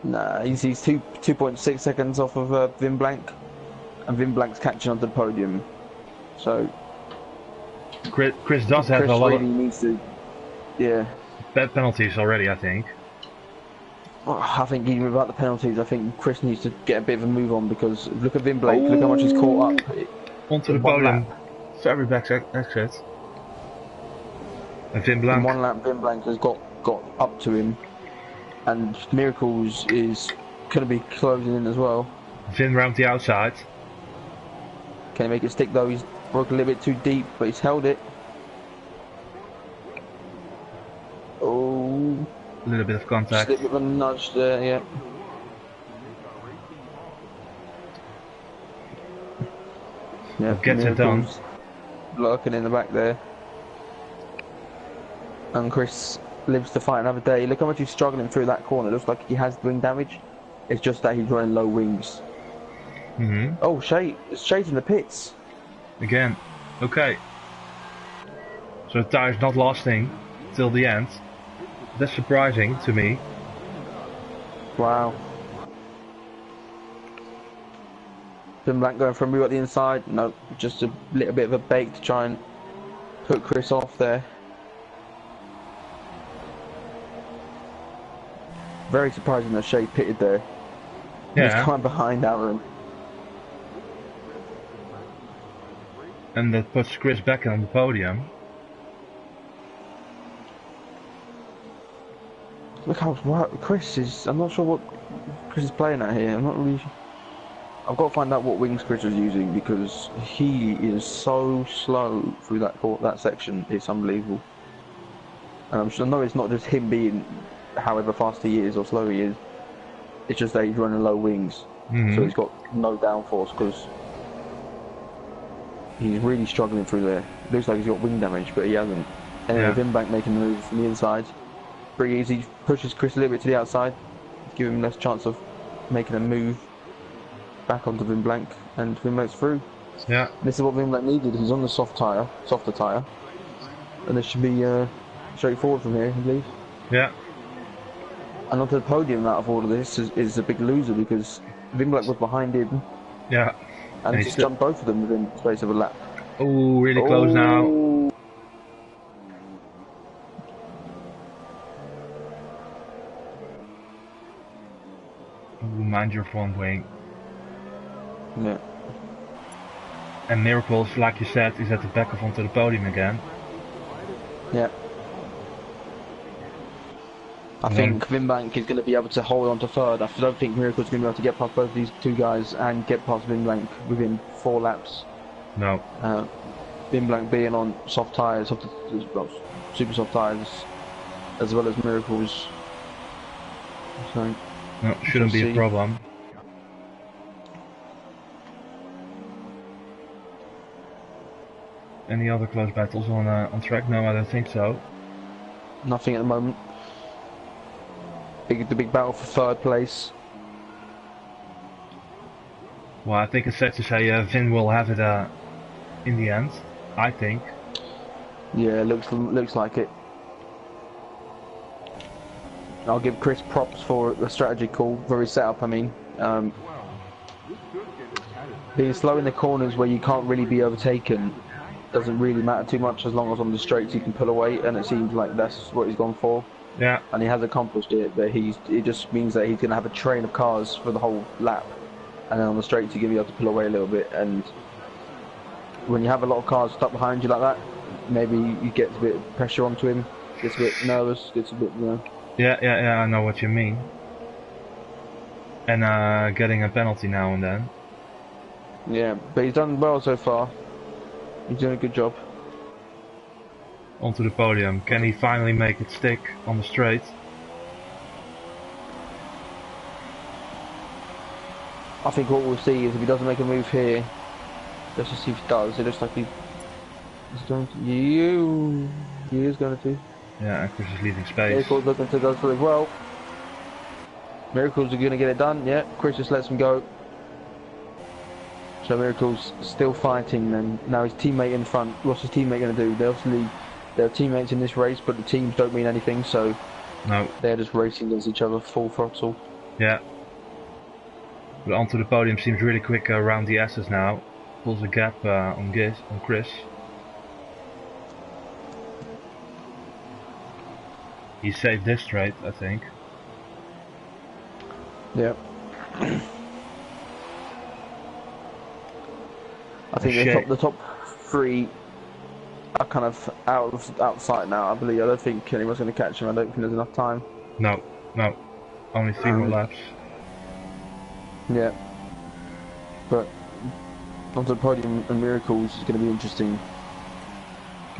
Nah, he's 2.6 seconds off of Vinblank, and Vinblank's catching onto the podium. So Chris does have a lot really needs to, bad penalties already, I think. Well, I think even without the penalties, I think Chris needs to get a bit of a move on, because look at Vinblank, look how much he's caught up. Onto the podium, very back exit. And Vinblank. In one lap, Vinblank has got up to him. And Miracles is going to be closing in as well. Vin round the outside. Can he make it stick though? He's broke a little bit too deep, but he's held it. Oh. A little bit of contact. Slip with a nudge there, yeah. Yeah, but gets it done. Miracles lurking in the back there. And Chris lives to fight another day. Look how much he's struggling through that corner. It looks like he has wing damage. It's just that he's running low wings. Oh, Shay's in the pits. Again. Okay. So the tire's not lasting till the end. That's surprising to me. Wow. Been Black going for a move at the inside. No, just a little bit of a bait to try and put Chris off there. Very surprising that Shay pitted there. Yeah. He's kind of behind Aaron. And that puts Chris back on the podium. Look how Chris is. I'm not sure what Chris is playing at here. I'm not really. I've got to find out what wings Chris is using because he is so slow through that section. It's unbelievable. And I'm sure. No, it's not just him being however fast he is or slow he is. It's just that he's running low wings, so he's got no downforce because he's really struggling through there. Looks like he's got wing damage, but he hasn't. Anyway, Vimbank making the move from the inside. Pretty easy, pushes Chris a little bit to the outside, give him less chance of making a move back onto Vimbank, and Vimbank's through. Yeah. This is what Vimbank needed. He's on the softer tyre, and this should be straightforward from here, I believe. Yeah. And onto the podium out of all of this is a big loser because Vimbank was behind him. Yeah. And he just jumped both of them within the space of a lap. Oh, really close now. Ooh, mind your front wing. Yeah. And Miracles, like you said, is at the back of onto the podium again. Yeah. I think Vimbank is going to be able to hold on to third. I don't think Miracle's going to be able to get past both these two guys and get past Vimbank within 4 laps. No. Vimbank being on soft tyres, super soft tyres, as well as Miracles. So, no, shouldn't be a problem. Any other close battles on track? No, I don't think so. Nothing at the moment. The big battle for third place. Well, I think it's safe to say Vin will have it in the end. I think. Yeah, looks like it. I'll give Chris props for the strategy call, for his setup. I mean, being slow in the corners where you can't really be overtaken doesn't really matter too much as long as on the straights you can pull away, and it seems like that's what he's gone for. Yeah. And he has accomplished it, but it just means that he's going to have a train of cars for the whole lap, and then on the straights you're going to be able to pull away a little bit, and when you have a lot of cars stuck behind you like that, maybe you get a bit of pressure onto him, gets a bit nervous, gets a bit, you know. Yeah, I know what you mean. And getting a penalty now and then. Yeah, but he's done well so far. He's doing a good job. Onto the podium. Can he finally make it stick on the straight? I think what we'll see is if he doesn't make a move here, let's just see if he does. It looks like he's going to. He is going to. Yeah, and Chris is leaving space. Miracles looking to go through as well. Miracles are going to get it done. Yeah, Chris just lets him go. So Miracles still fighting, and now his teammate in front. What's his teammate going to do? They're teammates in this race, but the teams don't mean anything, so no, they're just racing against each other full throttle. Yeah. But onto the podium seems really quick around the S's now. Pulls a gap on Chris. He saved this straight, I think. Yeah. I think the top 3 are kind of out of sight now. I believe. I don't think anyone's going to catch him. I don't think there's enough time. No. Only 3 more laps. Yeah. But onto the podium and Miracles is going to be interesting.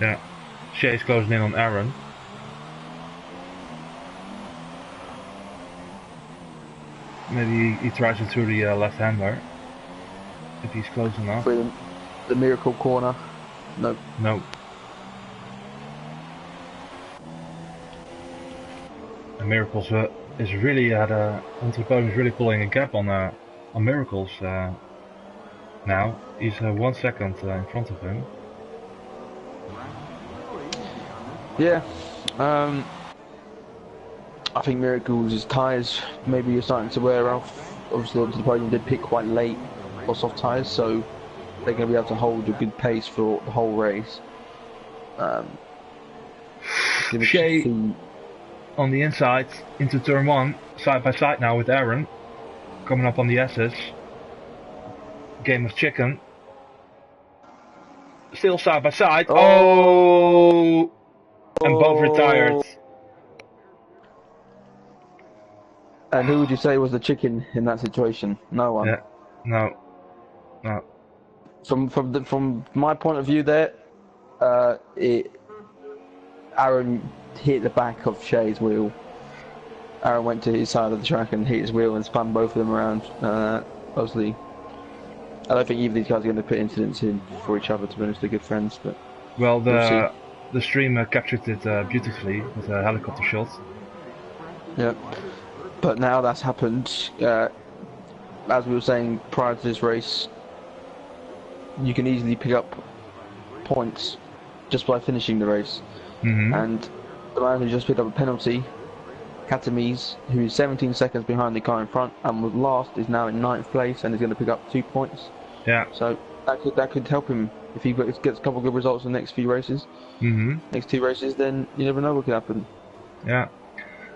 Yeah. Shay's closing in on Aaron. Maybe he tries it through the left-hander. If he's close enough. The miracle corner. No. No. And Miracles is really onto the podium is really pulling a gap on Miracles now. He's 1 second in front of him. Yeah. I think Miracles' tyres maybe are starting to wear off. Obviously, onto the podium did pick quite late for soft tyres, so they're going to be able to hold a good pace for the whole race. Shea on the inside into turn 1, side by side now with Aaron, coming up on the S's. Game of chicken. Still side by side. Oh! And both retired. And who would you say was the chicken in that situation? No one. Yeah. No. From my point of view, there, Aaron hit the back of Shea's wheel. Aaron went to his side of the track and hit his wheel and spun both of them around. Obviously, I don't think either of these guys are going to put incidents in for each other. To be honest, they're good friends, but well, the stream captured it beautifully with a helicopter shot. Yeah, but now that's happened. As we were saying prior to this race, you can easily pick up points just by finishing the race. And the man who just picked up a penalty, Katamise, who is 17 seconds behind the car in front and was last, is now in 9th place and is going to pick up 2 points. Yeah. So that could help him if he gets a couple of good results in the next few races. Next 2 races, then you never know what could happen. Yeah.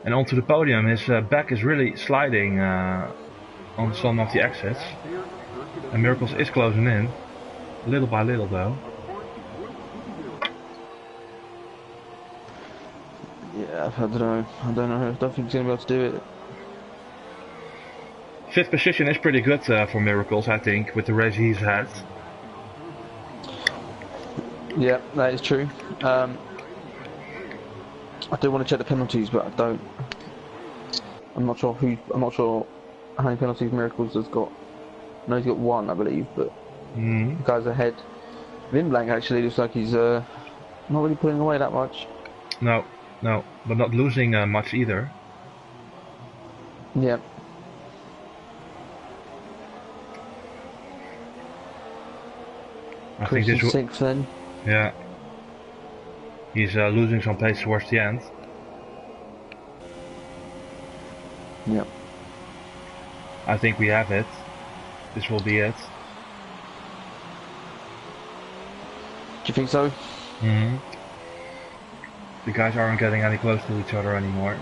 And onto the podium, his back is really sliding on some of the exits. And Miracles is closing in, little by little though. Yeah, I don't know. I don't think he's going to be able to do it. 5th position is pretty good for Miracles, I think, with the race he's had. Yeah, that is true. I do want to check the penalties, but I don't. I'm not sure how many penalties Miracles has got. No, he's got 1, I believe, but the guy's ahead. Vinblank actually looks like he's not really pulling away that much. No, but not losing much either. Yeah. I Chris think this is 6th then. Yeah. He's losing some pace towards the end. Yeah. I think we have it. This will be it. Do you think so? The guys aren't getting any close to each other anymore.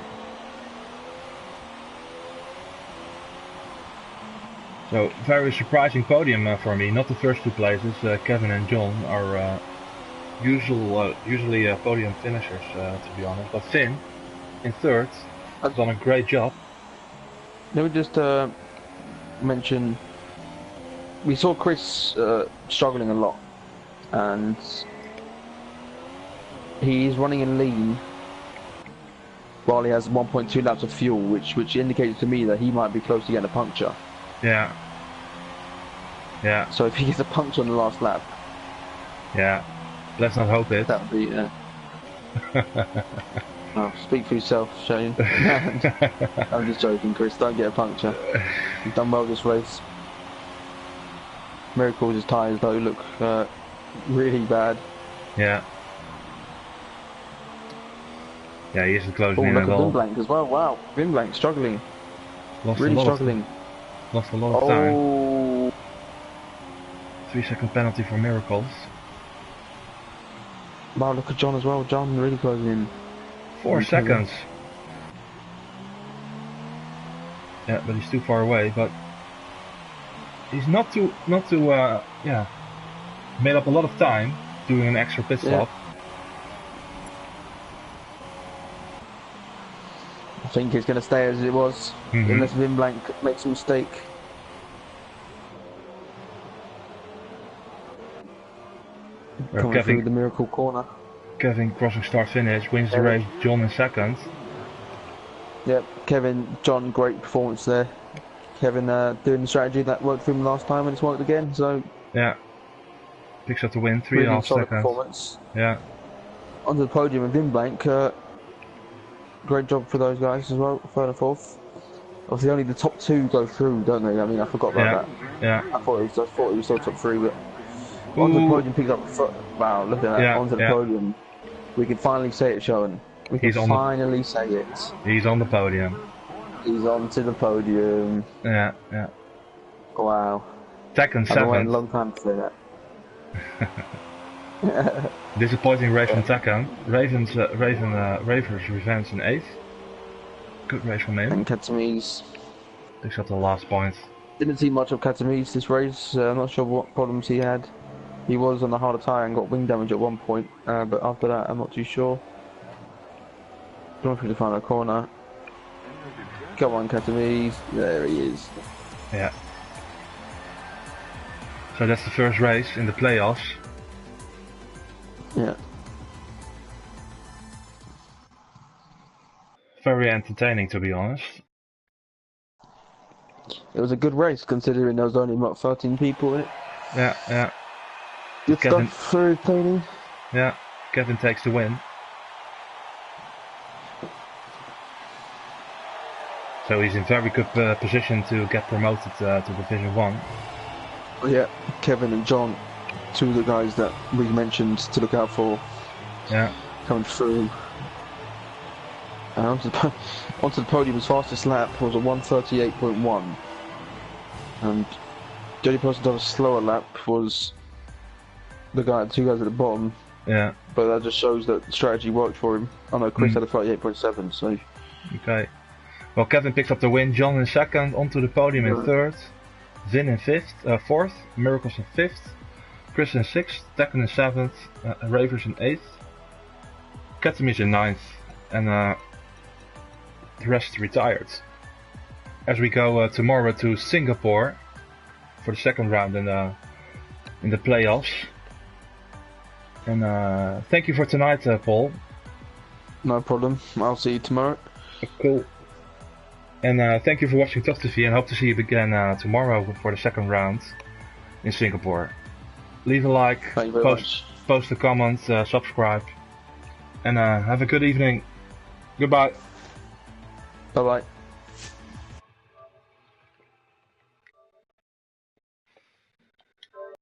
So, very surprising podium for me. Not the first 2 places. Kevin and John are usually podium finishers, to be honest. But Finn, in 3rd, has done a great job. Let me just mention, we saw Chris struggling a lot, and he's running in lean while he has 1.2 laps of fuel, which indicates to me that he might be close to getting a puncture. Yeah. So if he gets a puncture on the last lap, let's not hope it. That would be. Oh, speak for yourself, Shane. I'm just joking, Chris. Don't get a puncture. You've done well this race. Miracles' tyres though look really bad. Yeah, he isn't closing in look at all. Vinblank as well. Wow, Vinblank struggling. Lost struggling. Lost a lot of time. 3-second penalty for Miracles. Wow, look at John as well. John really closing in. 4 seconds. Yeah, but he's too far away. But he's not too made up a lot of time doing an extra pit stop. I think it's going to stay as it was, unless Vinblank makes a mistake. Coming through the miracle corner. Kevin crossing start finish, wins the race, John in 2nd. Yep, Kevin, John, great performance there. Kevin doing the strategy that worked for him last time and it's worked again, so... Yeah. picks up the win, 3.5 really solid seconds. performance. Yeah. Onto the podium with Vinblank. Great job for those guys as well, third and fourth. Obviously, only the top 2 go through, don't they? I mean, I forgot about that. Yeah. I thought it was still top 3, but onto the podium picks up. Wow, look at that! Yeah, onto the podium. We can finally say it, Sean. We can finally say it. He's on the podium. He's onto the podium. Yeah. Wow. Second, I've been waiting a 7th. long time to say that. Disappointing race from second. Ravens revenge in 8th. Good race from him. And Katamise. Picks up the last point. Didn't see much of Katamise this race. I'm not sure what problems he had. He was on the harder tyre and got wing damage at one point, but after that, I'm not too sure. Going through the final corner. Come on, Katamise. There he is. Yeah. So that's the first race in the playoffs. Yeah. Very entertaining, to be honest. It was a good race considering there was only about 13 people in it. Yeah. Good Kevin, stuff for Tony. Yeah, Kevin takes the win. So he's in very good position to get promoted to Division 1. Yeah, Kevin and John, 2 of the guys that we mentioned to look out for. Yeah. Coming through. Onto the podium, his fastest lap was a 1:38.1. And the only person to have a slower lap was the 2 guys at the bottom. Yeah. But that just shows that strategy worked for him. I know Chris had a 38.7, so... Okay. Well, Kevin picks up the win, John in second, onto the podium in third, Zin in fourth, Miracles in fifth, Chris in sixth, Tekken in seventh, Ravers in eighth, Katamise in ninth, and the rest retired. As we go tomorrow to Singapore for the second round in the playoffs. And thank you for tonight, Paul. No problem. I'll see you tomorrow. Cool. And thank you for watching TUF TV, and hope to see you again tomorrow for the second round in Singapore. Leave a like, post a comment, subscribe, and have a good evening. Goodbye. Bye bye.